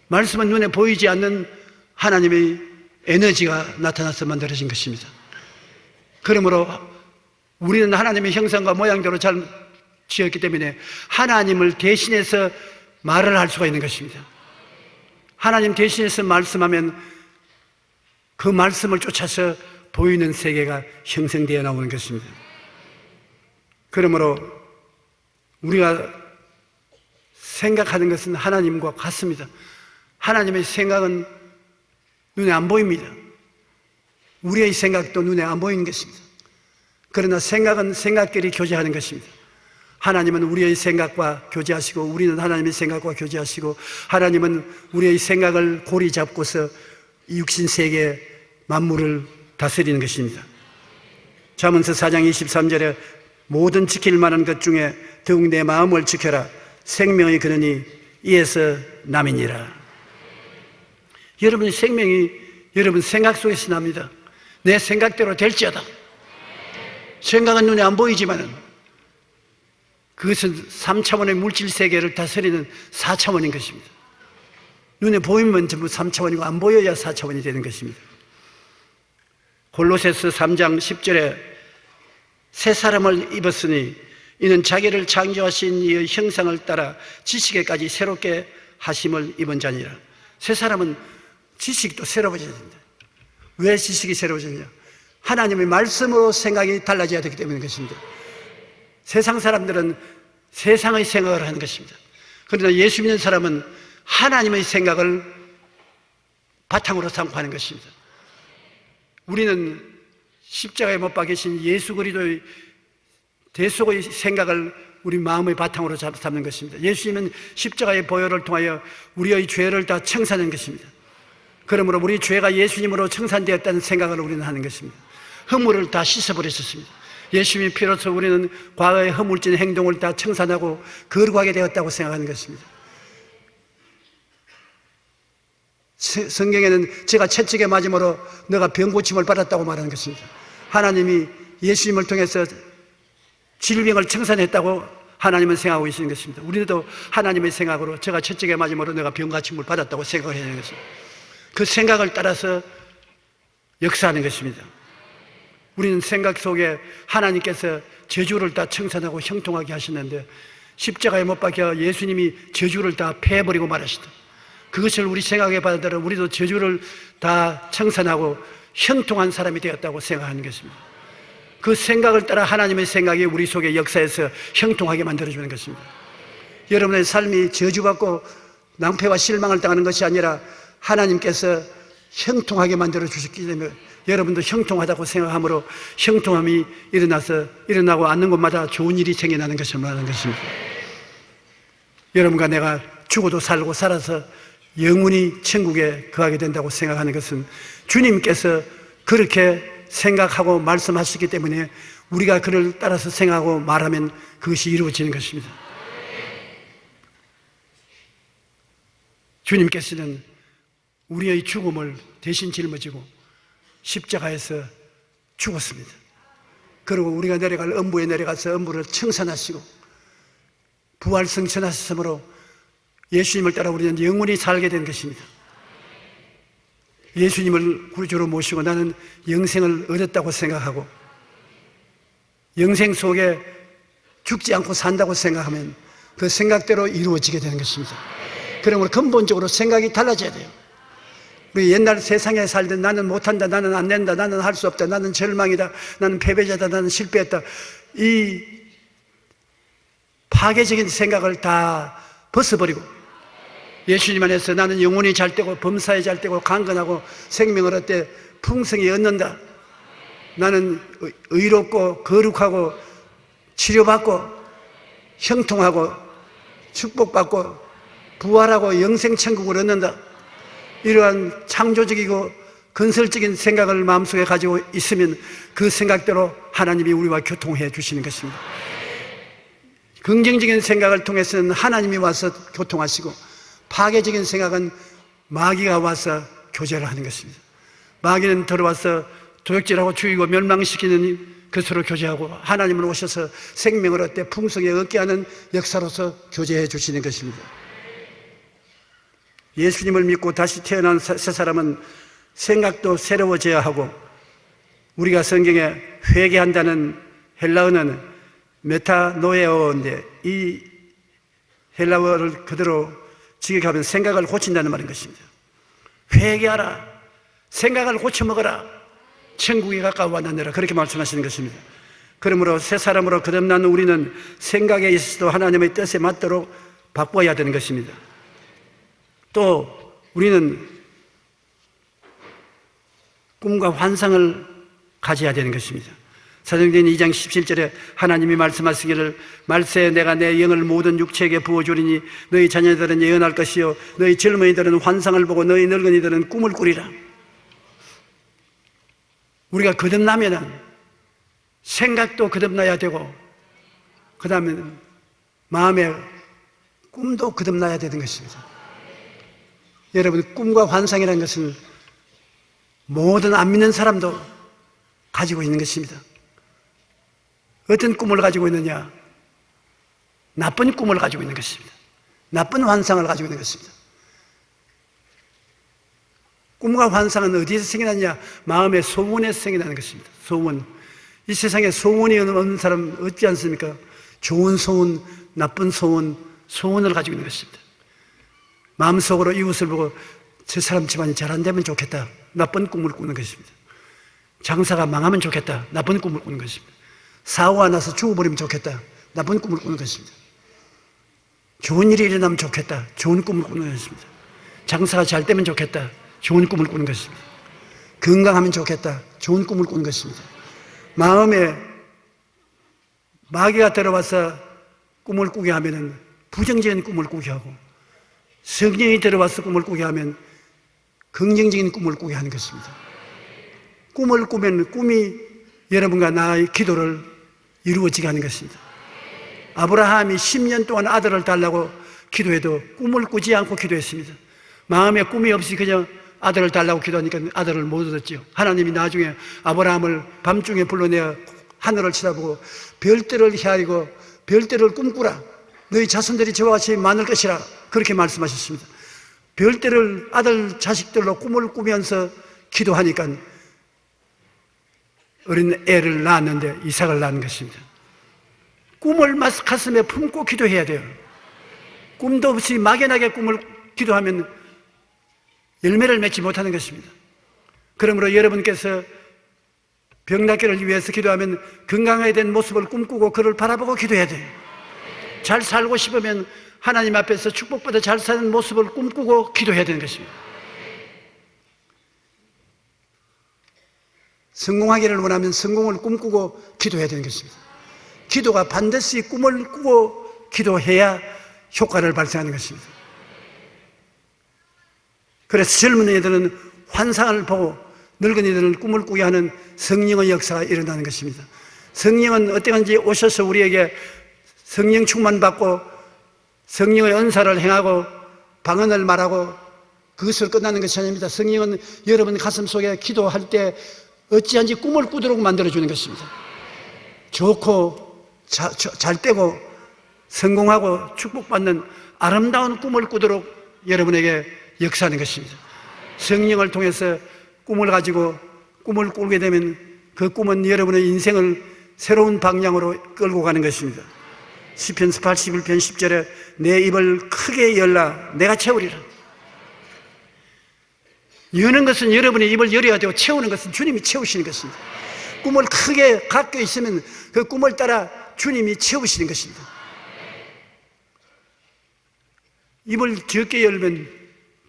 말씀은 눈에 보이지 않는 하나님의 에너지가 나타나서 만들어진 것입니다. 그러므로 우리는 하나님의 형상과 모양대로 잘 지었기 때문에 하나님을 대신해서 말을 할 수가 있는 것입니다. 하나님 대신해서 말씀하면 그 말씀을 쫓아서 보이는 세계가 형성되어 나오는 것입니다. 그러므로 우리가 생각하는 것은 하나님과 같습니다. 하나님의 생각은 눈에 안 보입니다. 우리의 생각도 눈에 안 보이는 것입니다. 그러나 생각은 생각끼리 교제하는 것입니다. 하나님은 우리의 생각과 교제하시고 우리는 하나님의 생각과 교제하시고 하나님은 우리의 생각을 고리 잡고서 육신 세계 만물을 다스리는 것입니다. 잠언서 4장 23절에 모든 지킬 만한 것 중에 더욱 내 마음을 지켜라. 생명이 그러니 이에서 남이니라. 여러분의 생명이 여러분 생각 속에서 납니다. 내 생각대로 될지어다. 생각은 눈에 안 보이지만은 그것은 3차원의 물질 세계를 다스리는 4차원인 것입니다. 눈에 보이면 전부 3차원이고 안 보여야 4차원이 되는 것입니다. 골로새서 3장 10절에 새 사람을 입었으니 이는 자기를 창조하신 이의 형상을 따라 지식에까지 새롭게 하심을 입은 자니라. 새 사람은 지식도 새로워져야 된다. 왜 지식이 새로워지냐? 하나님의 말씀으로 생각이 달라져야 되기 때문인 것입니다. 세상 사람들은 세상의 생각을 하는 것입니다. 그러나 예수 믿는 사람은 하나님의 생각을 바탕으로 삼고 하는 것입니다. 우리는 십자가에 못 박히신 예수 그리스도의 대속의 생각을 우리 마음의 바탕으로 삼는 것입니다. 예수님은 십자가의 보혈을 통하여 우리의 죄를 다 청산한 것입니다. 그러므로 우리 죄가 예수님으로 청산되었다는 생각을 우리는 하는 것입니다. 허물을 다 씻어버리셨습니다. 예수님의 피로서 우리는 과거의 허물진 행동을 다 청산하고 거룩하게 되었다고 생각하는 것입니다. 성경에는 제가 채찍에 맞음으로 너가 병고침을 받았다고 말하는 것입니다. 하나님이 예수님을 통해서 질병을 청산했다고 하나님은 생각하고 계시는 것입니다. 우리도 하나님의 생각으로 제가 채찍에 맞음으로 내가 병고침을 받았다고 생각을 해야 하는 것입니다. 그 생각을 따라서 역사하는 것입니다. 우리는 생각 속에 하나님께서 저주를 다 청산하고 형통하게 하시는데 십자가에 못 박혀 예수님이 저주를 다 패버리고 말하시다. 그것을 우리 생각에 받아들여 우리도 저주를 다 청산하고 형통한 사람이 되었다고 생각하는 것입니다. 그 생각을 따라 하나님의 생각이 우리 속에 역사해서 형통하게 만들어주는 것입니다. 여러분의 삶이 저주받고 낭패와 실망을 당하는 것이 아니라 하나님께서 형통하게 만들어 주셨기 때문에 여러분도 형통하다고 생각하므로 형통함이 일어나고 않는 곳마다 좋은 일이 생겨나는 것을 말하는 것입니다. 여러분과 내가 죽어도 살고 살아서 영원히 천국에 거하게 된다고 생각하는 것은 주님께서 그렇게 생각하고 말씀하시기 때문에 우리가 그를 따라서 생각하고 말하면 그것이 이루어지는 것입니다. 주님께서는 우리의 죽음을 대신 짊어지고 십자가에서 죽었습니다. 그리고 우리가 내려갈 음부에 내려가서 음부를 청산하시고 부활 승천하셨으므로 예수님을 따라 우리는 영원히 살게 된 것입니다. 예수님을 구주로 모시고 나는 영생을 얻었다고 생각하고 영생 속에 죽지 않고 산다고 생각하면 그 생각대로 이루어지게 되는 것입니다. 그러므로 근본적으로 생각이 달라져야 돼요. 우리 옛날 세상에 살던 나는 못한다, 나는 안 된다, 나는 할 수 없다, 나는 절망이다, 나는 패배자다, 나는 실패했다, 이 파괴적인 생각을 다 벗어버리고 예수님 안에서 나는 영혼이 잘 되고 범사에 잘 되고 강건하고 생명을 얻되 풍성히 얻는다, 나는 의롭고 거룩하고 치료받고 형통하고 축복받고 부활하고 영생천국을 얻는다, 이러한 창조적이고 건설적인 생각을 마음속에 가지고 있으면 그 생각대로 하나님이 우리와 교통해 주시는 것입니다. 긍정적인 생각을 통해서는 하나님이 와서 교통하시고 파괴적인 생각은 마귀가 와서 교제를 하는 것입니다. 마귀는 들어와서 도적질하고 죽이고 멸망시키는 것으로 교제하고 하나님은 오셔서 생명을 얻되 풍성히 얻게 하는 역사로서 교제해 주시는 것입니다. 예수님을 믿고 다시 태어난 새 사람은 생각도 새로워져야 하고 우리가 성경에 회개한다는 헬라어는 메타노에어인데 이 헬라어를 그대로 직역하면 생각을 고친다는 말인 것입니다. 회개하라, 생각을 고쳐먹어라, 천국이 가까워 왔느니라, 그렇게 말씀하시는 것입니다. 그러므로 새 사람으로 거듭난 우리는 생각에 있어서도 하나님의 뜻에 맞도록 바꿔야 되는 것입니다. 또 우리는 꿈과 환상을 가져야 되는 것입니다. 사도행전 2장 17절에 하나님이 말씀하시기를 말세에 내가 내 영을 모든 육체에게 부어주리니 너희 자녀들은 예언할 것이요 너희 젊은이들은 환상을 보고 너희 늙은이들은 꿈을 꾸리라. 우리가 거듭나면은 생각도 거듭나야 되고 그 다음에 마음의 꿈도 거듭나야 되는 것입니다. 여러분, 꿈과 환상이라는 것은 모든 안 믿는 사람도 가지고 있는 것입니다. 어떤 꿈을 가지고 있느냐? 나쁜 꿈을 가지고 있는 것입니다. 나쁜 환상을 가지고 있는 것입니다. 꿈과 환상은 어디에서 생겨나냐? 마음의 소원에서 생겨나는 것입니다. 소원. 이 세상에 소원이 없는 사람 없지 않습니까? 좋은 소원, 나쁜 소원, 소원을 가지고 있는 것입니다. 마음속으로 이웃을 보고 저 사람 집안이 잘 안 되면 좋겠다. 나쁜 꿈을 꾸는 것입니다. 장사가 망하면 좋겠다. 나쁜 꿈을 꾸는 것입니다. 사고가 나서 죽어버리면 좋겠다. 나쁜 꿈을 꾸는 것입니다. 좋은 일이 일어나면 좋겠다. 좋은 꿈을 꾸는 것입니다. 장사가 잘 되면 좋겠다. 좋은 꿈을 꾸는 것입니다. 건강하면 좋겠다. 좋은 꿈을 꾸는 것입니다. 마음에 마귀가 들어와서 꿈을 꾸게 하면 부정적인 꿈을 꾸게 하고, 성령이 들어와서 꿈을 꾸게 하면 긍정적인 꿈을 꾸게 하는 것입니다. 꿈을 꾸면 꿈이 여러분과 나의 기도를 이루어지게 하는 것입니다. 아브라함이 10년 동안 아들을 달라고 기도해도 꿈을 꾸지 않고 기도했습니다. 마음에 꿈이 없이 그냥 아들을 달라고 기도하니까 아들을 못 얻었죠. 하나님이 나중에 아브라함을 밤중에 불러내어 하늘을 쳐다보고 별들을 헤아리고 별들을 꿈꾸라. 너희 자손들이 저와 같이 많을 것이라. 그렇게 말씀하셨습니다. 별들을 아들 자식들로 꿈을 꾸면서 기도하니까 어린 애를 낳았는데 이삭을 낳은 것입니다. 꿈을 가슴에 품고 기도해야 돼요. 꿈도 없이 막연하게 꿈을 기도하면 열매를 맺지 못하는 것입니다. 그러므로 여러분께서 병 낫기를 위해서 기도하면 건강하게 된 모습을 꿈꾸고 그를 바라보고 기도해야 돼요. 잘 살고 싶으면 하나님 앞에서 축복받아 잘 사는 모습을 꿈꾸고 기도해야 되는 것입니다. 성공하기를 원하면 성공을 꿈꾸고 기도해야 되는 것입니다. 기도가 반드시 꿈을 꾸고 기도해야 효과를 발생하는 것입니다. 그래서 젊은 이들은 환상을 보고 늙은이들은 꿈을 꾸게 하는 성령의 역사가 일어나는 것입니다. 성령은 어떠한지 오셔서 우리에게 성령 충만받고 성령의 은사를 행하고 방언을 말하고 그것을 끝나는 것이 아닙니다. 성령은 여러분 가슴 속에 기도할 때 어찌한지 꿈을 꾸도록 만들어주는 것입니다. 좋고 잘 되고 성공하고 축복받는 아름다운 꿈을 꾸도록 여러분에게 역사하는 것입니다. 성령을 통해서 꿈을 가지고 꿈을 꾸게 되면 그 꿈은 여러분의 인생을 새로운 방향으로 끌고 가는 것입니다. 시편 81편 10절에 내 입을 크게 열라 내가 채우리라. 여는 것은 여러분의 입을 열어야 되고 채우는 것은 주님이 채우시는 것입니다. 꿈을 크게 갖고 있으면 그 꿈을 따라 주님이 채우시는 것입니다. 입을 적게 열면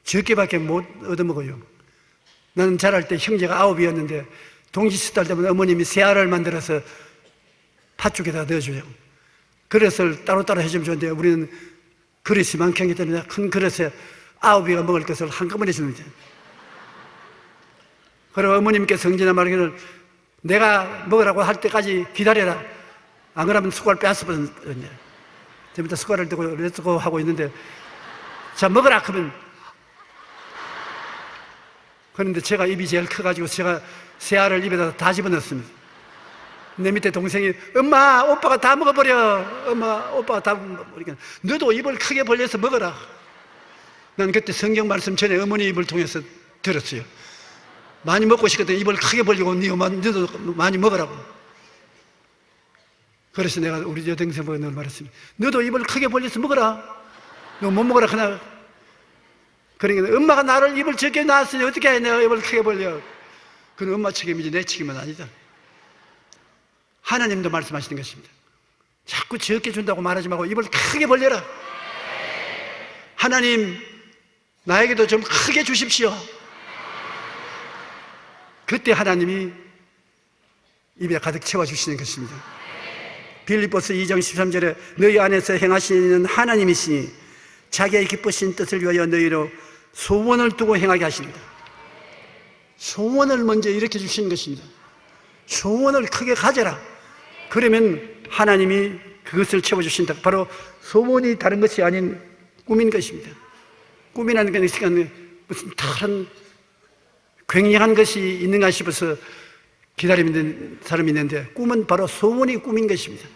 적게밖에 못 얻어먹어요. 나는 자랄 때 형제가 9이었는데 동지시달 때면 어머님이 새알을 만들어서 팥죽에다 넣어줘요. 그릇을 따로따로 해주면 좋은데 우리는 그릇이 많기 때문에 큰 그릇에 9이가 먹을 것을 한꺼번에 줍니다. 그리고 어머님께서 성진아 말하기를 내가 먹으라고 할 때까지 기다려라. 안 그러면 숟갈 빼앗아버렸냐. 지금부터 숟갈을 들고 렛츠고 하고 있는데 자 먹으라 그러면 그런데 제가 입이 제일 커가지고 제가 새알을 입에다 다 집어넣었습니다. 내 밑에 동생이 엄마 오빠가 다 먹어버려. 엄마 오빠가 다 먹어버리니까 너도 입을 크게 벌려서 먹어라. 난 그때 성경 말씀 전에 어머니 입을 통해서 들었어요. 많이 먹고 싶거든. 입을 크게 벌리고 너도 많이 먹으라고. 그래서 내가 우리 여동생보고 늘 말했습니다. 너도 입을 크게 벌려서 먹어라. 너 못 먹어라 그냥. 그러니까 엄마가 나를 입을 적게 낳았으니 어떻게 해 내가 입을 크게 벌려. 그건 엄마 책임이지 내 책임은 아니다. 하나님도 말씀하시는 것입니다. 자꾸 적게 준다고 말하지 말고 입을 크게 벌려라. 하나님 나에게도 좀 크게 주십시오. 그때 하나님이 입에 가득 채워주시는 것입니다. 빌립보서 2장 13절에 너희 안에서 행하시는 하나님이시니 자기의 기쁘신 뜻을 위하여 너희로 소원을 두고 행하게 하십니다. 소원을 먼저 일으켜 주시는 것입니다. 소원을 크게 가져라. 그러면 하나님이 그것을 채워주신다. 바로 소원이 다른 것이 아닌 꿈인 것입니다. 꿈이라는 것은 무슨 다른 굉장한 것이 있는가 싶어서 기다리는 사람이 있는데 꿈은 바로 소원이 꿈인 것입니다.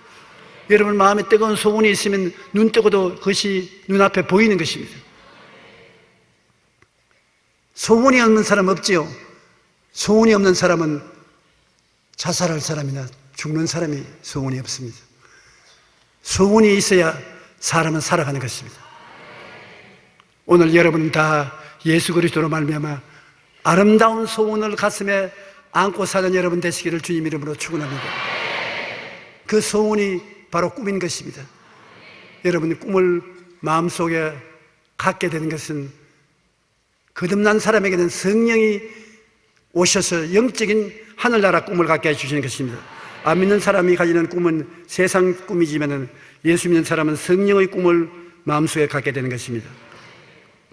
여러분 마음에 뜨거운 소원이 있으면 눈 뜨고도 그것이 눈앞에 보이는 것입니다. 소원이 없는 사람 없지요. 소원이 없는 사람은 자살할 사람이나 죽는 사람이 소원이 없습니다. 소원이 있어야 사람은 살아가는 것입니다. 오늘 여러분 다 예수 그리스도로 말미암아 아름다운 소원을 가슴에 안고 사는 여러분 되시기를 주님 이름으로 축원합니다. 그 소원이 바로 꿈인 것입니다. 여러분이 꿈을 마음속에 갖게 되는 것은 거듭난 사람에게는 성령이 오셔서 영적인 하늘나라 꿈을 갖게 해주시는 것입니다. 안 믿는 사람이 가지는 꿈은 세상 꿈이지만 예수 믿는 사람은 성령의 꿈을 마음속에 갖게 되는 것입니다.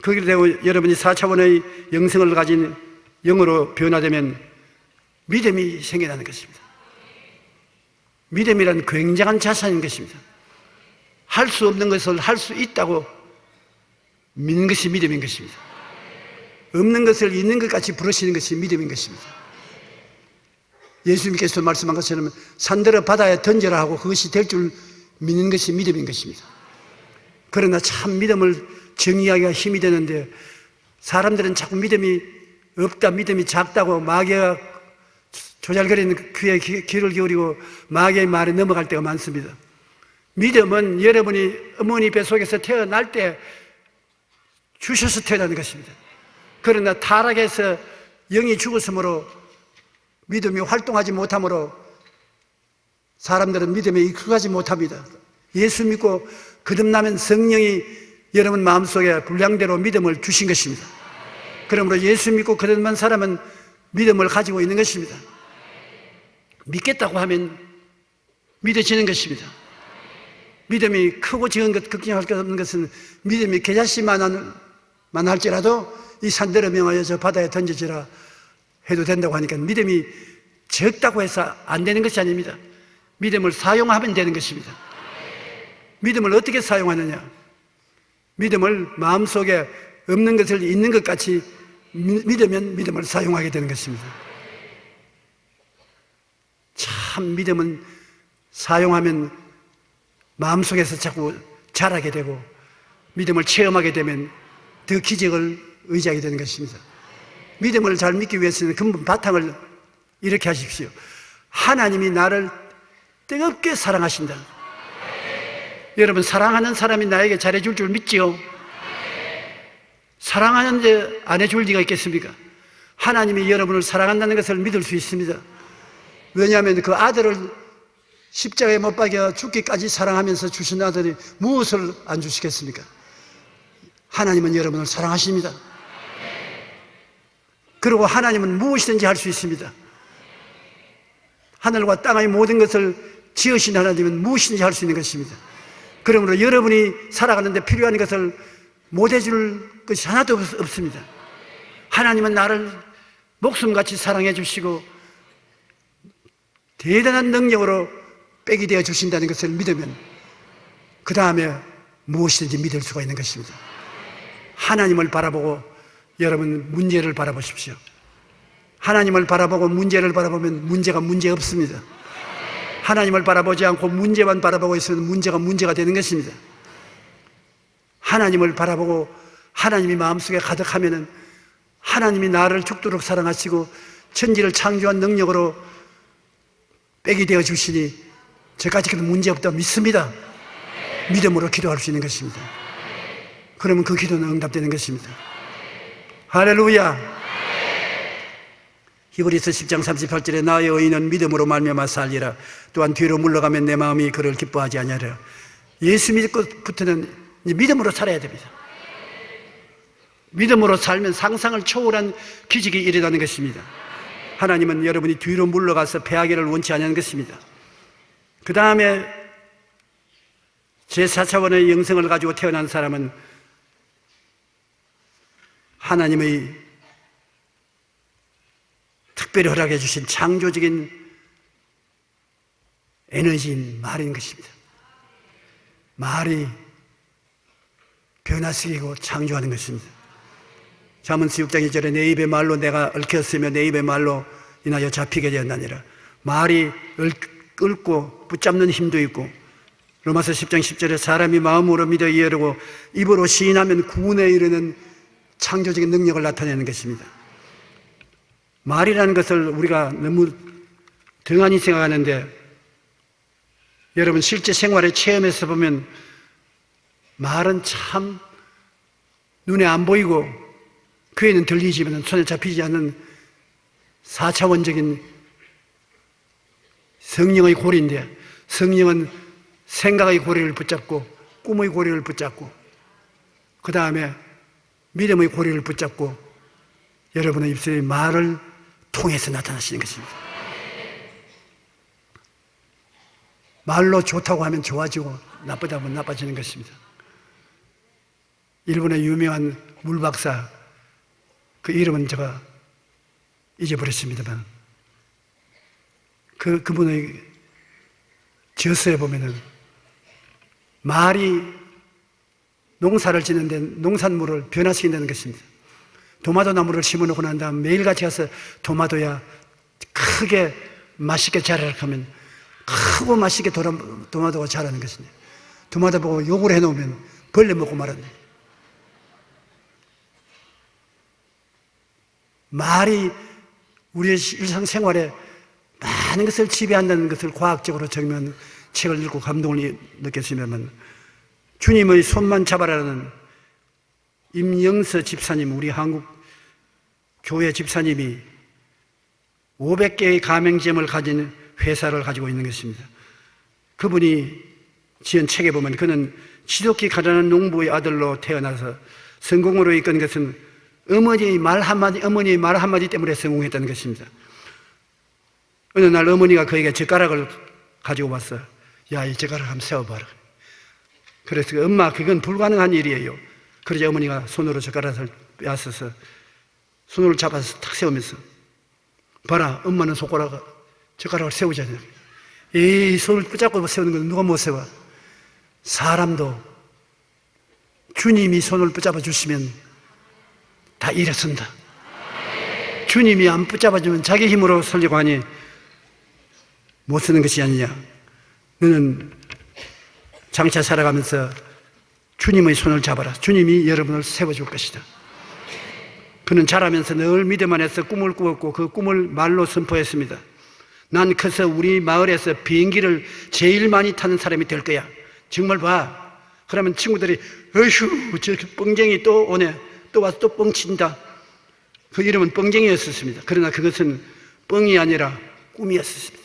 그렇게 되고 여러분이 4차원의 영성을 가진 영으로 변화되면 믿음이 생겨나는 것입니다. 믿음이란 굉장한 자산인 것입니다. 할 수 없는 것을 할 수 있다고 믿는 것이 믿음인 것입니다. 없는 것을 있는 것 같이 부르시는 것이 믿음인 것입니다. 예수님께서 말씀한 것처럼 산들어 바다에 던져라 하고 그것이 될 줄 믿는 것이 믿음인 것입니다. 그러나 참 믿음을 정의하기가 힘이 되는데 사람들은 자꾸 믿음이 없다, 믿음이 작다고 마귀가 조잘거리는 귀에 귀를 기울이고 마귀의 말에 넘어갈 때가 많습니다. 믿음은 여러분이 어머니 뱃속에서 태어날 때 주셔서 태어나는 것입니다. 그러나 타락해서 영이 죽었으므로 믿음이 활동하지 못하므로 사람들은 믿음에 익숙하지 못합니다. 예수 믿고 거듭나면 성령이 여러분 마음속에 분량대로 믿음을 주신 것입니다. 그러므로 예수 믿고 거듭난 사람은 믿음을 가지고 있는 것입니다. 믿겠다고 하면 믿어지는 것입니다. 믿음이 크고 적은 것, 걱정할 것 없는 것은 믿음이 겨자씨만 할지라도 이 산대로 명하여 저 바다에 던져지라 해도 된다고 하니까 믿음이 적다고 해서 안 되는 것이 아닙니다. 믿음을 사용하면 되는 것입니다. 믿음을 어떻게 사용하느냐? 믿음을 마음속에 없는 것을 있는 것 같이 믿으면 믿음을 사용하게 되는 것입니다. 참 믿음은 사용하면 마음속에서 자꾸 자라게 되고 믿음을 체험하게 되면 더 기적을 의지하게 되는 것입니다. 믿음을 잘 믿기 위해서는 근본 바탕을 이렇게 하십시오. 하나님이 나를 뜨겁게 사랑하신다. 여러분 사랑하는 사람이 나에게 잘해줄 줄 믿지요? 사랑하는데 안 해줄 리가 있겠습니까? 하나님이 여러분을 사랑한다는 것을 믿을 수 있습니다. 왜냐하면 그 아들을 십자가에 못 박여 죽기까지 사랑하면서 주신 아들이 무엇을 안 주시겠습니까? 하나님은 여러분을 사랑하십니다. 그리고 하나님은 무엇이든지 할 수 있습니다. 하늘과 땅의 모든 것을 지으신 하나님은 무엇이든지 할 수 있는 것입니다. 그러므로 여러분이 살아가는데 필요한 것을 못 해줄 것이 하나도 없습니다. 하나님은 나를 목숨같이 사랑해 주시고 대단한 능력으로 빽이 되어 주신다는 것을 믿으면 그 다음에 무엇이든지 믿을 수가 있는 것입니다. 하나님을 바라보고 여러분 문제를 바라보십시오. 하나님을 바라보고 문제를 바라보면 문제가 문제 없습니다. 하나님을 바라보지 않고 문제만 바라보고 있으면 문제가 되는 것입니다. 하나님을 바라보고 하나님이 마음속에 가득하면은 하나님이 나를 죽도록 사랑하시고 천지를 창조한 능력으로 빽이 되어 주시니 저까지도 문제없다 믿습니다. 믿음으로 기도할 수 있는 것입니다. 그러면 그 기도는 응답되는 것입니다. 할렐루야. 히브리서 10장 38절에 나의 의인은 믿음으로 말미암아 살리라. 또한 뒤로 물러가면 내 마음이 그를 기뻐하지 아니하리라. 예수 믿고부터는 믿음으로 살아야 됩니다. 믿음으로 살면 상상을 초월한 기적이 일어나는 것입니다. 하나님은 여러분이 뒤로 물러가서 패하기를 원치 않는 것입니다. 그 다음에 제4차원의 영성을 가지고 태어난 사람은 하나님의 특별히 허락해 주신 창조적인 에너지인 말인 것입니다. 말이 변화시키고 창조하는 것입니다. 잠언서 6장 2절에 내 입의 말로 내가 얽혔으며 내 입의 말로 인하여 잡히게 되었나니라. 말이 얽고 붙잡는 힘도 있고 로마서 10장 10절에 사람이 마음으로 믿어 이해하고 입으로 시인하면 구원에 이르는 창조적인 능력을 나타내는 것입니다. 말이라는 것을 우리가 너무 등한히 생각하는데 여러분 실제 생활에 체험해서 보면 말은 참 눈에 안 보이고 귀에는 들리지만 손에 잡히지 않는 4차원적인 성령의 고리인데, 성령은 생각의 고리를 붙잡고 꿈의 고리를 붙잡고 그 다음에 믿음의 고리를 붙잡고 여러분의 입술의 말을 통해서 나타나시는 것입니다. 말로 좋다고 하면 좋아지고 나쁘다고 하면 나빠지는 것입니다. 일본의 유명한 물박사, 그 이름은 제가 잊어버렸습니다만 그분의 저서에 보면은 말이 농사를 짓는데 농산물을 변화시킨다는 것입니다. 도마도 나무를 심어놓고 난 다음 매일같이 가서 도마도야 크게 맛있게 자라라 하면 크고 맛있게 도마도가 자라는 것입니다. 도마도 보고 욕을 해놓으면 벌레 먹고 말았네. 말이 우리의 일상생활에 많은 것을 지배한다는 것을 과학적으로 증명한 책을 읽고 감동을 느꼈으면 주님의 손만 잡아라는 임영서 집사님, 우리 한국 교회 집사님이 500개의 가맹점을 가진 회사를 가지고 있는 것입니다. 그분이 지은 책에 보면 그는 지독히 가난한 농부의 아들로 태어나서 성공으로 이끈 것은 어머니의 말 한마디 때문에 성공했다는 것입니다. 어느 날 어머니가 그에게 젓가락을 가지고 왔어. 야, 이 젓가락 한번 세워봐라. 그래서 엄마, 그건 불가능한 일이에요. 그러자 어머니가 손으로 젓가락을 빼앗아서 손으로 잡아서 탁 세우면서 봐라, 엄마는 젓가락을 세우잖아요. 이 손을 붙잡고 세우는 건 누가 못 세워? 사람도 주님이 손을 붙잡아 주시면 다 일어선다. 주님이 안 붙잡아주면 자기 힘으로 서려고 하니 못 쓰는 것이 아니냐. 너는 장차 살아가면서 주님의 손을 잡아라. 주님이 여러분을 세워줄 것이다. 그는 자라면서 늘 믿음 안에서 꿈을 꾸었고 그 꿈을 말로 선포했습니다. 난 커서 우리 마을에서 비행기를 제일 많이 타는 사람이 될 거야. 정말 봐. 그러면 친구들이 어휴, 저렇게 뻥쟁이 또 오네. 또 와서 또 뻥친다. 그 이름은 뻥쟁이였었습니다. 그러나 그것은 뻥이 아니라 꿈이었습니다.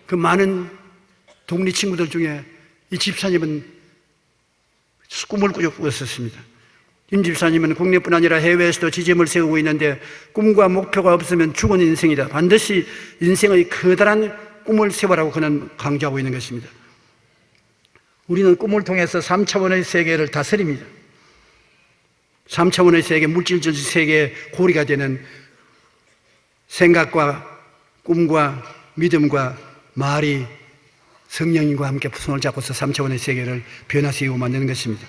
그 많은 동리 친구들 중에 이 집사님은 꿈을 꾸었었습니다. 임 집사님은 국내뿐 아니라 해외에서도 지점을 세우고 있는데 꿈과 목표가 없으면 죽은 인생이다. 반드시 인생의 커다란 꿈을 세워라고 그는 강조하고 있는 것입니다. 우리는 꿈을 통해서 3차원의 세계를 다스립니다. 3차원의 세계, 물질적 세계의 고리가 되는 생각과 꿈과 믿음과 말이 성령님과 함께 손을 잡고서 3차원의 세계를 변화시키고 만드는 것입니다.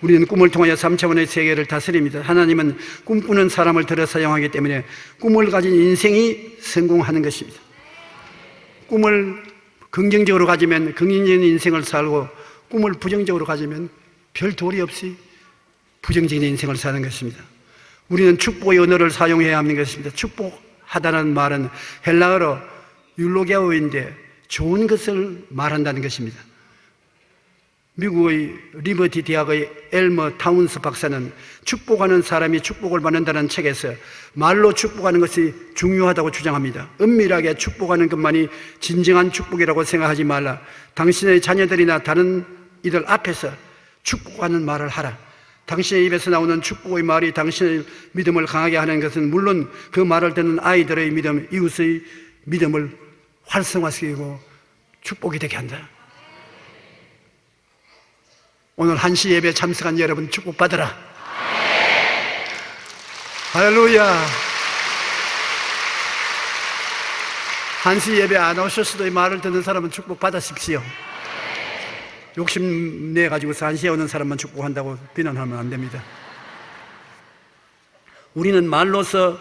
우리는 꿈을 통하여 3차원의 세계를 다스립니다. 하나님은 꿈꾸는 사람을 들어 사용하기 때문에 꿈을 가진 인생이 성공하는 것입니다. 꿈을 긍정적으로 가지면 긍정적인 인생을 살고 꿈을 부정적으로 가지면 별 도리 없이 부정적인 인생을 사는 것입니다. 우리는 축복의 언어를 사용해야 하는 것입니다. 축복하다는 말은 헬라어로 율로게오인데 좋은 것을 말한다는 것입니다. 미국의 리버티 대학의 엘머 타운스 박사는 축복하는 사람이 축복을 받는다는 책에서 말로 축복하는 것이 중요하다고 주장합니다. 은밀하게 축복하는 것만이 진정한 축복이라고 생각하지 말라. 당신의 자녀들이나 다른 이들 앞에서 축복하는 말을 하라. 당신의 입에서 나오는 축복의 말이 당신의 믿음을 강하게 하는 것은 물론 그 말을 듣는 아이들의 믿음, 이웃의 믿음을 활성화시키고 축복이 되게 한다. 오늘 1시 예배에 참석한 여러분 축복받으라. 할렐루야. 1시 예배 안 오셨어도 이 말을 듣는 사람은 축복받으십시오. 욕심내가지고서 1시에 오는 사람만 축복한다고 비난하면 안 됩니다. 우리는 말로서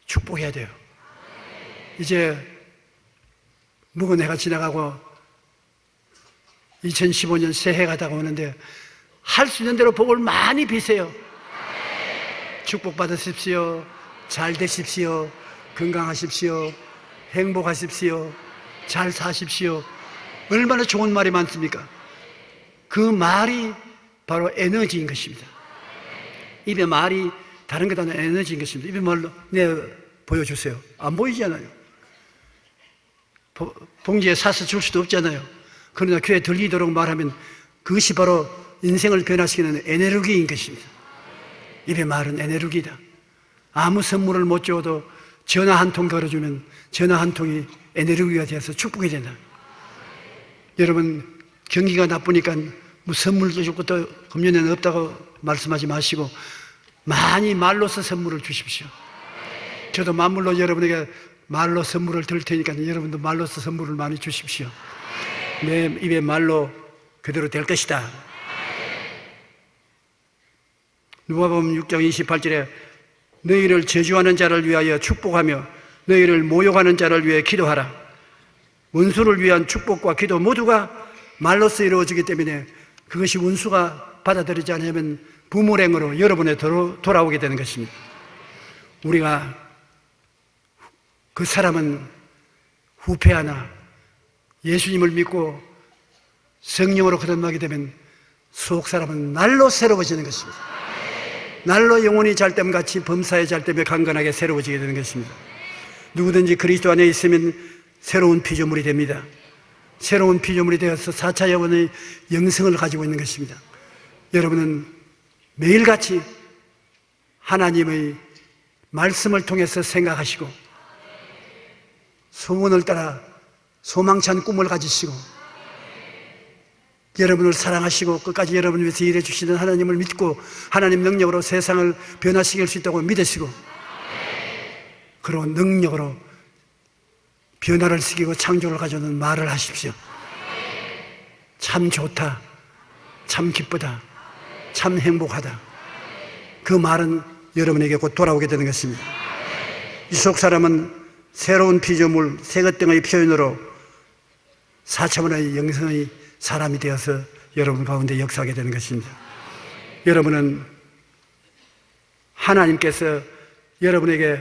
축복해야 돼요. 이제 묵은 해가 지나가고 2015년 새해가 다가오는데 할 수 있는 대로 복을 많이 비세요. 축복받으십시오. 잘 되십시오. 건강하십시오. 행복하십시오. 잘 사십시오. 얼마나 좋은 말이 많습니까? 그 말이 바로 에너지인 것입니다. 입의 말이 다른 것도 아니라 에너지인 것입니다. 입의 말로 보여주세요. 안 보이잖아요. 봉지에 사서 줄 수도 없잖아요. 그러나 귀에 들리도록 말하면 그것이 바로 인생을 변화시키는 에너지인 것입니다. 입의 말은 에너지다. 아무 선물을 못 줘도 전화 한 통 걸어주면 전화 한 통이 에너지가 되어서 축복이 된다. 여러분, 경기가 나쁘니까 뭐 선물 줄 것도 금년에는 없다고 말씀하지 마시고 많이 말로써 선물을 주십시오. 저도 만물로 여러분에게 말로 선물을 드릴 테니까 여러분도 말로써 선물을 많이 주십시오. 내 입의 말로 그대로 될 것이다. 누가복음 6장 28절에 너희를 저주하는 자를 위하여 축복하며 너희를 모욕하는 자를 위해 기도하라. 원수를 위한 축복과 기도 모두가 말로써 이루어지기 때문에 그것이 원수가 받아들이지 않으면 부모랭으로 여러분에 돌아오게 되는 것입니다. 우리가 그 사람은 후패하나 예수님을 믿고 성령으로 거듭나게 되면 속 사람은 날로 새로워지는 것입니다. 날로 영혼이 잘됨 같이 범사에 잘됨에 강건하게 새로워지게 되는 것입니다. 누구든지 그리스도 안에 있으면 새로운 피조물이 됩니다. 새로운 피조물이 되어서 4차 영혼의 영성을 가지고 있는 것입니다. 여러분은 매일같이 하나님의 말씀을 통해서 생각하시고 소문을 따라 소망찬 꿈을 가지시고 여러분을 사랑하시고 끝까지 여러분을 위해서 일해 주시는 하나님을 믿고 하나님 능력으로 세상을 변화시킬 수 있다고 믿으시고 그런 능력으로 변화를 시키고 창조를 가져오는 말을 하십시오. 참 좋다, 참 기쁘다, 참 행복하다. 그 말은 여러분에게 곧 돌아오게 되는 것입니다. 이 속 사람은 새로운 피조물, 새것 등의 표현으로 4차원의 영성의 사람이 되어서 여러분 가운데 역사하게 되는 것입니다. 여러분은 하나님께서 여러분에게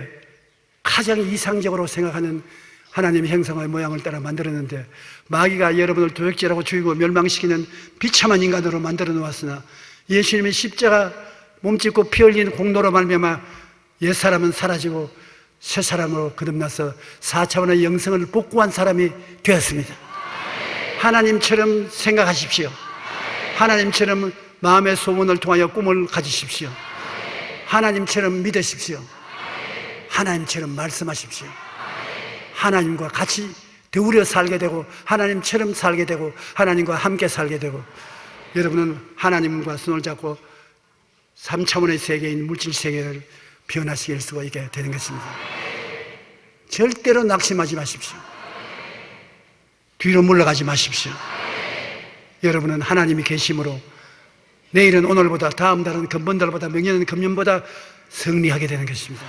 가장 이상적으로 생각하는 하나님의 형상의 모양을 따라 만들었는데 마귀가 여러분을 도적질하고 죽이고 멸망시키는 비참한 인간으로 만들어 놓았으나 예수님의 십자가 몸짓고 피 흘린 공로로 말미암아 옛사람은 사라지고 새 사람으로 거듭나서 4차원의 영성을 복구한 사람이 되었습니다. 하나님처럼 생각하십시오. 하나님처럼 마음의 소원을 통하여 꿈을 가지십시오. 하나님처럼 믿으십시오. 하나님처럼 말씀하십시오. 하나님과 같이 더우려 살게 되고 하나님처럼 살게 되고 하나님과 함께 살게 되고 여러분은 하나님과 손을 잡고 3차원의 세계인 물질 세계를 변화시킬 수가 있게 되는 것입니다. 절대로 낙심하지 마십시오. 뒤로 물러가지 마십시오. 여러분은 하나님이 계심으로 내일은 오늘보다, 다음 달은 금번달보다, 명년은 금년보다 승리하게 되는 것입니다.